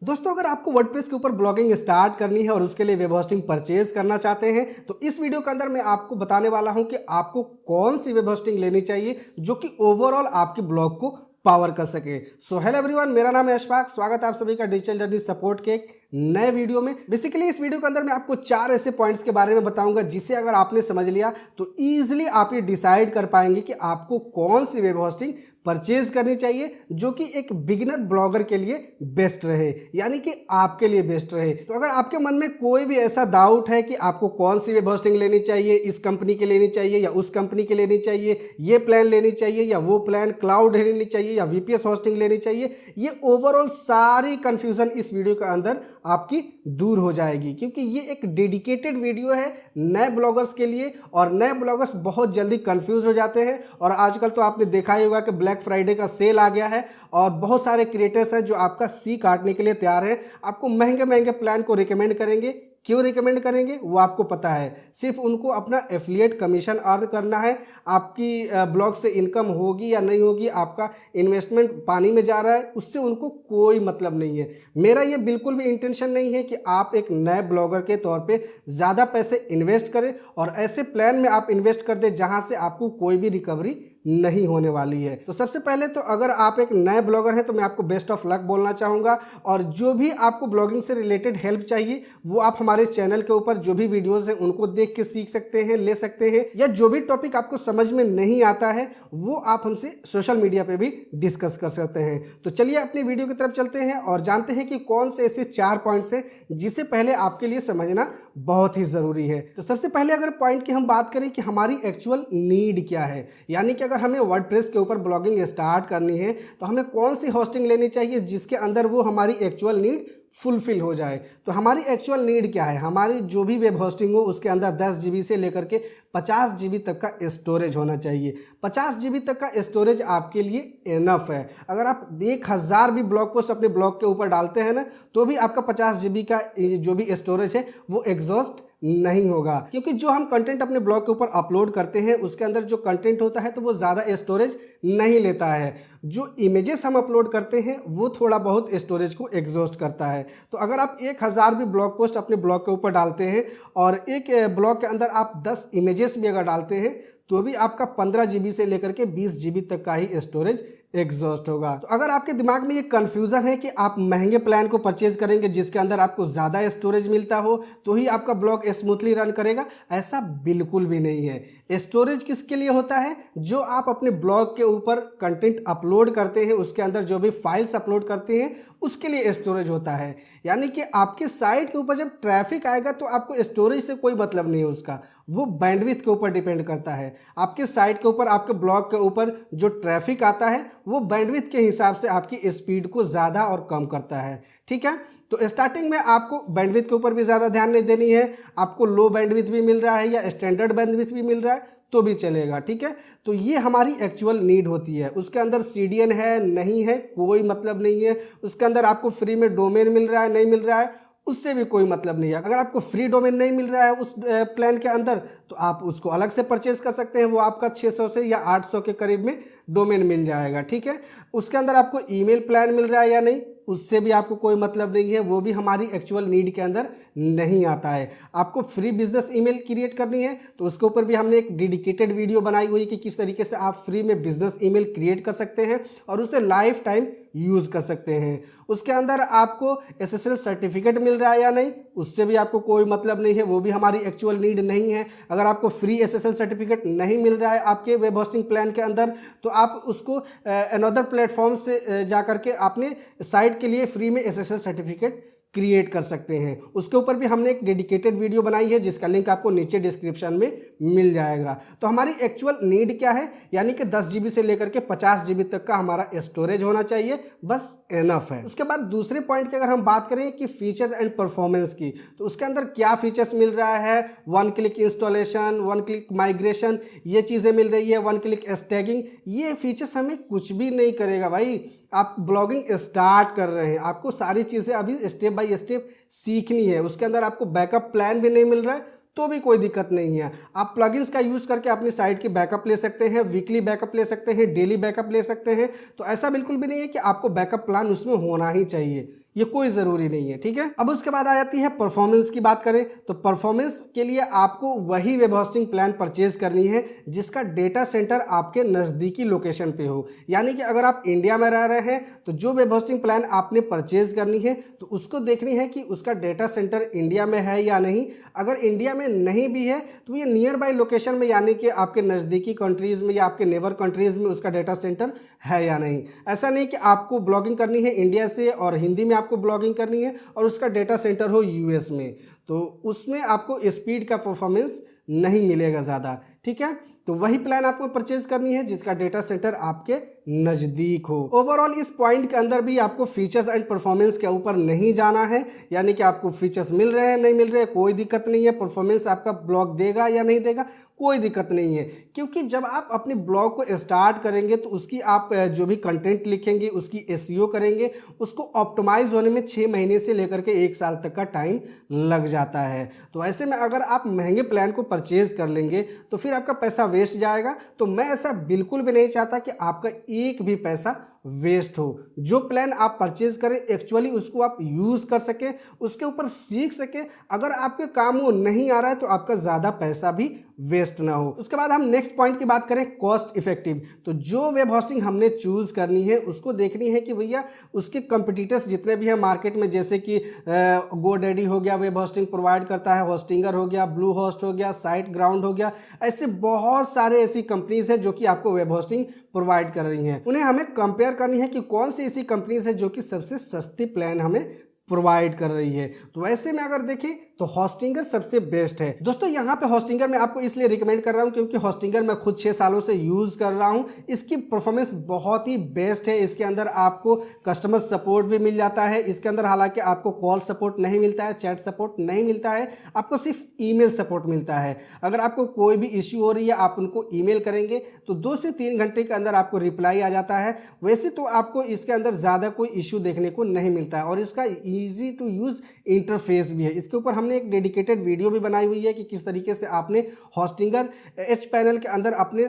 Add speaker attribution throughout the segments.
Speaker 1: दोस्तों अगर आपको वर्डप्रेस के ऊपर ब्लॉगिंग स्टार्ट करनी है और उसके लिए वेब होस्टिंग परचेज करना चाहते हैं तो इस वीडियो के अंदर मैं आपको बताने वाला हूं कि आपको कौन सी वेब होस्टिंग लेनी चाहिए जो कि ओवरऑल आपके ब्लॉग को पावर कर सके। सो हेलो एवरीवन, मेरा नाम है अशफाक। स्वागत है आप सभी का डिजिटल जर्नी सपोर्ट के एक नए वीडियो में। बेसिकली इस वीडियो के अंदर मैं आपको 4 ऐसे पॉइंट्स के बारे में बताऊंगा जिसे अगर आपने समझ लिया तो ईजिली आप ये डिसाइड कर पाएंगे कि आपको कौन सी वेब होस्टिंग परचेज करनी चाहिए जो कि एक बिगिनर ब्लॉगर के लिए बेस्ट रहे, यानी कि आपके लिए बेस्ट रहे। तो अगर आपके मन में कोई भी ऐसा डाउट है कि आपको कौन सी वेब होस्टिंग लेनी चाहिए, इस कंपनी की लेनी चाहिए या उस कंपनी की लेनी चाहिए, ये प्लान लेनी चाहिए या वो प्लान, क्लाउड लेनी चाहिए या वीपीएस होस्टिंग लेनी चाहिए, ये ओवरऑल सारी कंफ्यूजन इस वीडियो के अंदर आपकी दूर हो जाएगी, क्योंकि ये एक डेडिकेटेड वीडियो है नए ब्लॉगर्स के लिए। और नए ब्लॉगर्स बहुत जल्दी कंफ्यूज हो जाते हैं। और आजकल तो आपने देखा ही होगा कि ब्लैक फ्राइडे का सेल आ गया है और बहुत सारे क्रिएटर्स हैं जो आपका सी काटने के लिए तैयार है, आपको महंगे महंगे प्लान को रिकमेंड करेंगे। क्यों रिकमेंड करेंगे वो आपको पता है, सिर्फ उनको अपना एफिलिएट कमीशन अर्न करना है। आपकी ब्लॉग से इनकम होगी या नहीं होगी, आपका इन्वेस्टमेंट पानी में जा रहा है, उससे उनको कोई मतलब नहीं है। मेरा ये बिल्कुल भी इंटेंशन नहीं है कि आप एक नए ब्लॉगर के तौर पे ज़्यादा पैसे इन्वेस्ट करें और ऐसे प्लान में आप इन्वेस्ट कर दें जहां से आपको कोई भी रिकवरी नहीं होने वाली है। तो सबसे पहले तो अगर आप एक नए ब्लॉगर हैं तो मैं आपको बेस्ट ऑफ लक बोलना चाहूँगा। और जो भी आपको ब्लॉगिंग से रिलेटेड हेल्प चाहिए वो आप हमारे चैनल के ऊपर जो भी वीडियोस हैं उनको देख के सीख सकते हैं, ले सकते हैं, या जो भी टॉपिक आपको समझ में नहीं आता है वो आप हमसे सोशल मीडिया पे भी डिस्कस कर सकते हैं। तो चलिए अपनी वीडियो की तरफ चलते हैं और जानते हैं कि कौन से ऐसे 4 पॉइंट्स हैं जिसे पहले आपके लिए समझना बहुत ही ज़रूरी है। तो सबसे पहले अगर पॉइंट की हम बात करें कि हमारी एक्चुअल नीड क्या है, यानी कि अगर हमें वर्डप्रेस के ऊपर ब्लॉगिंग स्टार्ट करनी है तो हमें कौन सी होस्टिंग लेनी चाहिए जिसके अंदर वो हमारी एक्चुअल नीड फुलफिल हो जाए। तो हमारी एक्चुअल नीड क्या है, हमारी जो भी वेब होस्टिंग हो उसके अंदर 10 GB से लेकर के 50 GB तक का स्टोरेज होना चाहिए। 50 GB तक का स्टोरेज आपके लिए इनफ है। अगर आप 1000 भी ब्लॉग पोस्ट अपने ब्लॉग के ऊपर डालते हैं ना तो भी आपका 50 GB का जो भी स्टोरेज है वो एग्जॉस्ट नहीं होगा, क्योंकि जो हम कंटेंट अपने ब्लॉग के ऊपर अपलोड करते हैं उसके अंदर जो कंटेंट होता है तो वो ज़्यादा स्टोरेज नहीं लेता है। जो इमेजेस हम अपलोड करते हैं वो थोड़ा बहुत स्टोरेज को एग्जॉस्ट करता है। तो अगर आप 1000 भी ब्लॉग पोस्ट अपने ब्लॉग के ऊपर डालते हैं और एक ब्लॉग के अंदर आप 10 इमेजेस भी अगर डालते हैं तो भी आपका 15 GB से लेकर के 20 GB तक का ही स्टोरेज एग्जॉस्ट होगा। तो अगर आपके दिमाग में ये कंफ्यूजन है कि आप महंगे प्लान को परचेज करेंगे जिसके अंदर आपको ज़्यादा स्टोरेज मिलता हो तो ही आपका ब्लॉग स्मूथली रन करेगा, ऐसा बिल्कुल भी नहीं है। स्टोरेज किसके लिए होता है, जो आप अपने ब्लॉग के ऊपर कंटेंट अपलोड करते हैं उसके अंदर जो भी फाइल्स अपलोड करते हैं उसके लिए स्टोरेज होता है। यानी कि आपके साइट के ऊपर जब ट्रैफिक आएगा तो आपको स्टोरेज से कोई मतलब नहीं है, उसका वो बैंडविड्थ के ऊपर डिपेंड करता है। आपके साइट के ऊपर, आपके ब्लॉग के ऊपर जो ट्रैफिक आता है वो बैंडविड्थ के हिसाब से आपकी स्पीड को ज़्यादा और कम करता है। ठीक है, तो स्टार्टिंग में आपको बैंडविड्थ के ऊपर भी ज़्यादा ध्यान नहीं देनी है। आपको लो बैंडविड्थ भी मिल रहा है या स्टैंडर्ड बैंडविड्थ भी मिल रहा है तो भी चलेगा। ठीक है, तो ये हमारी एक्चुअल नीड होती है। उसके अंदर CDN है नहीं है कोई मतलब नहीं है, उसके अंदर आपको फ्री में डोमेन मिल रहा है नहीं मिल रहा है उससे भी कोई मतलब नहीं है। अगर आपको फ्री डोमेन नहीं मिल रहा है उस प्लान के अंदर तो आप उसको अलग से परचेज कर सकते हैं, वो आपका 600 से या 800 के करीब में डोमेन मिल जाएगा। ठीक है, उसके अंदर आपको ईमेल प्लान मिल रहा है या नहीं उससे भी आपको कोई मतलब नहीं है, वो भी हमारी एक्चुअल नीड के अंदर नहीं आता है। आपको फ्री बिजनेस ईमेल क्रिएट करनी है तो उसके ऊपर भी हमने एक डेडिकेटेड वीडियो बनाई हुई है कि किस तरीके से आप फ्री में बिजनेस ईमेल क्रिएट कर सकते हैं और उसे लाइफ टाइम यूज़ कर सकते हैं। उसके अंदर आपको SSL सर्टिफिकेट मिल रहा है या नहीं उससे भी आपको कोई मतलब नहीं है, वो भी हमारी एक्चुअल नीड नहीं है। अगर आपको फ्री SSL सर्टिफिकेट नहीं मिल रहा है आपके वेब होस्टिंग प्लान के अंदर तो आप उसको अनदर प्लेटफॉर्म से जा करके आपने साइट के लिए फ्री में SSL सर्टिफिकेट क्रिएट कर सकते हैं। उसके ऊपर भी हमने एक डेडिकेटेड वीडियो बनाई है जिसका लिंक आपको नीचे डिस्क्रिप्शन में मिल जाएगा। तो हमारी एक्चुअल नीड क्या है, यानी कि 10 GB से लेकर के 50 GB तक का हमारा स्टोरेज होना चाहिए, बस इनफ है। उसके बाद दूसरे पॉइंट की अगर हम बात करें कि फीचर एंड परफॉर्मेंस की, तो उसके अंदर क्या फीचर्स मिल रहा है, 1 क्लिक इंस्टॉलेशन, 1 क्लिक माइग्रेशन, ये चीज़ें मिल रही है, 1 क्लिक टैगिंग, ये फीचर्स हमें कुछ भी नहीं करेगा भाई। आप ब्लॉगिंग स्टार्ट कर रहे हैं, आपको सारी चीज़ें अभी स्टेप बाय स्टेप सीखनी है। उसके अंदर आपको बैकअप प्लान भी नहीं मिल रहा है तो भी कोई दिक्कत नहीं है। आप प्लगइन्स का यूज़ करके अपनी साइट की बैकअप ले सकते हैं, वीकली बैकअप ले सकते हैं, डेली बैकअप ले सकते हैं। तो ऐसा बिल्कुल भी नहीं है कि आपको बैकअप प्लान उसमें होना ही चाहिए, ये कोई ज़रूरी नहीं है, ठीक है। अब उसके बाद आ जाती है परफॉर्मेंस की बात करें तो परफॉर्मेंस के लिए आपको वही वेब होस्टिंग प्लान परचेज करनी है जिसका डेटा सेंटर आपके नज़दीकी लोकेशन पे हो। यानी कि अगर आप इंडिया में रह रहे हैं तो जो वेब होस्टिंग प्लान आपने परचेज करनी है तो उसको देखनी है कि उसका डेटा सेंटर इंडिया में है या नहीं। अगर इंडिया में नहीं भी है तो ये नियर बाई लोकेशन में यानी कि आपके नज़दीकी कंट्रीज़ में या आपके नेबर कंट्रीज़ में उसका डेटा सेंटर है या नहीं। ऐसा नहीं कि आपको ब्लॉगिंग करनी है इंडिया से और हिंदी में आपको ब्लॉगिंग करनी है और उसका डेटा सेंटर हो यूएस में, तो उसमें आपको स्पीड का परफॉर्मेंस नहीं मिलेगा ज़्यादा, ठीक है। तो वही प्लान आपको परचेज करनी है जिसका डेटा सेंटर आपके नज़दीक हो। ओवरऑल इस पॉइंट के अंदर भी आपको फीचर्स एंड परफॉर्मेंस के ऊपर नहीं जाना है, यानी कि आपको फीचर्स मिल रहे हैं नहीं मिल रहे हैं कोई दिक्कत नहीं है, परफॉर्मेंस आपका ब्लॉग देगा या नहीं देगा कोई दिक्कत नहीं है। क्योंकि जब आप अपने ब्लॉग को स्टार्ट करेंगे तो उसकी आप जो भी कंटेंट लिखेंगे उसकी एसईओ करेंगे, उसको ऑप्टिमाइज होने में 6 महीने से लेकर के 1 साल तक का टाइम लग जाता है। तो ऐसे में अगर आप महंगे प्लान को परचेज कर लेंगे तो फिर आपका पैसा वेस्ट जाएगा। तो मैं ऐसा बिल्कुल भी नहीं चाहता कि आपका एक भी पैसा वेस्ट हो। जो प्लान आप परचेज करें एक्चुअली उसको आप यूज़ कर सकें, उसके ऊपर सीख सकें। अगर आपके काम वो नहीं आ रहा है तो आपका ज़्यादा पैसा भी वेस्ट ना हो। उसके बाद हम नेक्स्ट पॉइंट की बात करें कॉस्ट इफेक्टिव। तो जो वेब होस्टिंग हमने चूज़ करनी है उसको देखनी है कि भैया उसके कंपटीटर्स जितने भी हैं मार्केट में, जैसे कि गोडैडी हो गया वेब होस्टिंग प्रोवाइड करता है, होस्टिंगर हो गया, ब्लू होस्ट हो गया, साइट ग्राउंड हो गया, ऐसे बहुत सारे ऐसी कंपनीज हैं जो कि आपको वेब होस्टिंग प्रोवाइड कर रही हैं। उन्हें हमें कंपेयर करनी है कि कौन सी ऐसी कंपनीज है जो कि सबसे सस्ती प्लान हमें प्रोवाइड कर रही है। तो ऐसे में अगर देखें तो होस्टिंगर सबसे बेस्ट है। दोस्तों यहाँ पे होस्टिंगर मैं आपको इसलिए रिकमेंड कर रहा हूँ क्योंकि होस्टिंगर मैं खुद 6 सालों से यूज़ कर रहा हूँ। इसकी परफॉर्मेंस बहुत ही बेस्ट है। इसके अंदर आपको कस्टमर सपोर्ट भी मिल जाता है। इसके अंदर हालांकि आपको कॉल सपोर्ट नहीं मिलता है, चैट सपोर्ट नहीं मिलता है, आपको सिर्फ ईमेल सपोर्ट मिलता है। अगर आपको कोई भी इश्यू हो रही है आप उनको ईमेल करेंगे तो 2 से 3 घंटे के अंदर आपको रिप्लाई आ जाता है। वैसे तो आपको इसके अंदर ज़्यादा कोई इश्यू देखने को नहीं मिलता है और इसका ईजी टू यूज़ इंटरफेस भी है। इसके ऊपर हमने एक डेडिकेटेड वीडियो भी बनाई हुई है कि किस तरीके से आपने होस्टिंगर एच पैनल के अंदर अपने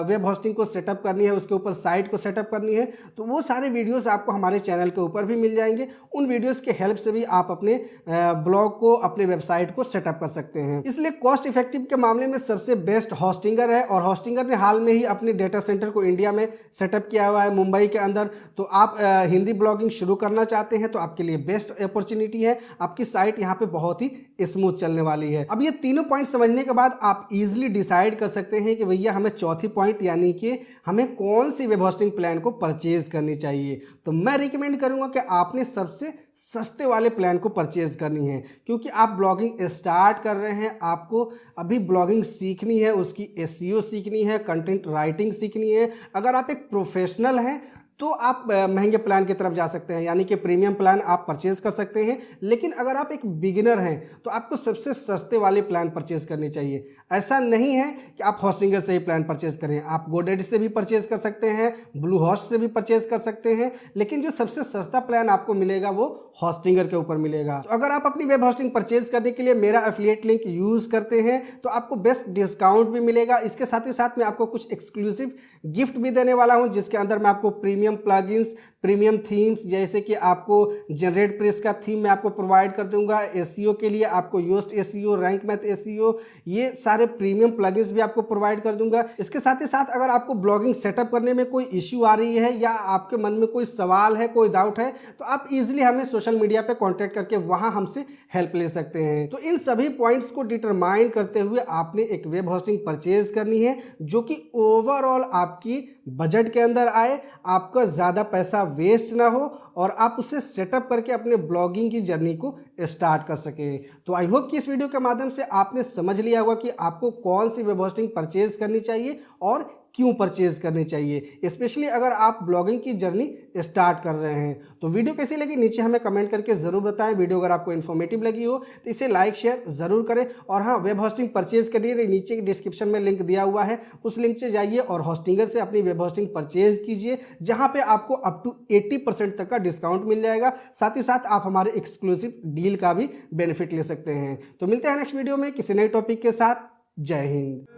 Speaker 1: वेब होस्टिंग को सेटअप करनी है, उसके ऊपर साइट को सेटअप करनी है। तो वो सारे वीडियोस आपको हमारे चैनल के ऊपर भी मिल जाएंगे। उन वीडियोस के हेल्प से भी आप अपने ब्लॉग को, अपने वेबसाइट को सेटअप कर सकते हैं। इसलिए कॉस्ट इफेक्टिव के मामले में सबसे बेस्ट होस्टिंगर है और होस्टिंगर ने हाल में ही अपने डेटा सेंटर को इंडिया में सेटअप किया हुआ है मुंबई के अंदर। तो आप हिंदी ब्लॉगिंग शुरू करना चाहते हैं तो आपके लिए बेस्ट अपॉर्चुनिटी है। आपकी साइट यहाँ पे बहुत ही स्मूथ चलने वाली है। अब ये तीनों पॉइंट समझने के बाद आप इजीली डिसाइड कर सकते हैं कि भैया हमें चौथी पॉइंट यानी कि हमें कौन सी वेब होस्टिंग प्लान को परचेज करनी चाहिए। तो मैं रिकमेंड करूंगा कि आपने सबसे सस्ते वाले प्लान को परचेज करनी है क्योंकि आप ब्लॉगिंग स्टार्ट कर रहे हैं, आपको अभी ब्लॉगिंग सीखनी है, उसकी एसईओ सीखनी है, कंटेंट राइटिंग सीखनी है। अगर आप एक प्रोफेशनल हैं तो आप महंगे प्लान की तरफ जा सकते हैं यानी कि प्रीमियम प्लान आप परचेज कर सकते हैं। लेकिन अगर आप एक बिगिनर हैं तो आपको सबसे सस्ते वाले प्लान परचेज करनी चाहिए। ऐसा नहीं है कि आप होस्टिंगर से ही प्लान परचेज करें, आप गोडैडी से भी परचेज कर सकते हैं, ब्लू होस्ट से भी परचेज कर सकते हैं, लेकिन जो सबसे सस्ता प्लान आपको मिलेगा वो होस्टिंगर के ऊपर मिलेगा। तो अगर आप अपनी वेब होस्टिंग परचेज करने के लिए मेरा एफिलिएट लिंक यूज करते हैं तो आपको बेस्ट डिस्काउंट भी मिलेगा। इसके साथ ही साथ मैं आपको कुछ एक्सक्लूसिव गिफ्ट भी देने वाला हूं जिसके अंदर मैं आपको प्रीमियम प्लगइन्स, प्रीमियम थीम्स, जैसे कि आपको जनरेट प्रेस का थीम मैं आपको प्रोवाइड कर दूंगा। एसईओ के लिए आपको Yoast SEO, rank math SEO, ये सारे प्रीमियम प्लगइन्स भी आपको प्रोवाइड कर दूंगा। इसके साथ ही साथ अगर आपको ब्लॉगिंग सेटअप करने में कोई इश्यू आ रही है या आपके मन में कोई सवाल है, कोई डाउट है, तो आप इजीली हमें सोशल मीडिया पे कांटेक्ट करके वहां हमसे हेल्प ले सकते हैं। तो इन सभी पॉइंट्स को डिटरमाइन करते हुए आपने एक वेब होस्टिंग परचेज करनी है जो कि ओवरऑल आपकी बजट के अंदर आए, आपका ज़्यादा पैसा वेस्ट ना हो और आप उसे सेटअप करके अपने ब्लॉगिंग की जर्नी को स्टार्ट कर सकें। तो आई होप कि इस वीडियो के माध्यम से आपने समझ लिया होगा कि आपको कौन सी वेब होस्टिंग परचेज करनी चाहिए और क्यों परचेज करनी चाहिए, स्पेशली अगर आप ब्लॉगिंग की जर्नी स्टार्ट कर रहे हैं। तो वीडियो कैसी लगी नीचे हमें कमेंट करके ज़रूर बताएं। वीडियो अगर आपको इन्फॉर्मेटिव लगी हो तो इसे लाइक शेयर ज़रूर करें। और हाँ, वेब होस्टिंग परचेज करिए, नीचे डिस्क्रिप्शन में लिंक दिया हुआ है, उस लिंक से जाइए और होस्टिंगर से अपनी वेब होस्टिंग परचेज कीजिए जहाँ पे आपको अप टू 80% तक का डिस्काउंट मिल जाएगा। साथ ही साथ आप हमारे एक्सक्लूसिव डील का भी बेनिफिट ले सकते हैं। तो मिलते हैं नेक्स्ट वीडियो में किसी नए टॉपिक के साथ। जय हिंद।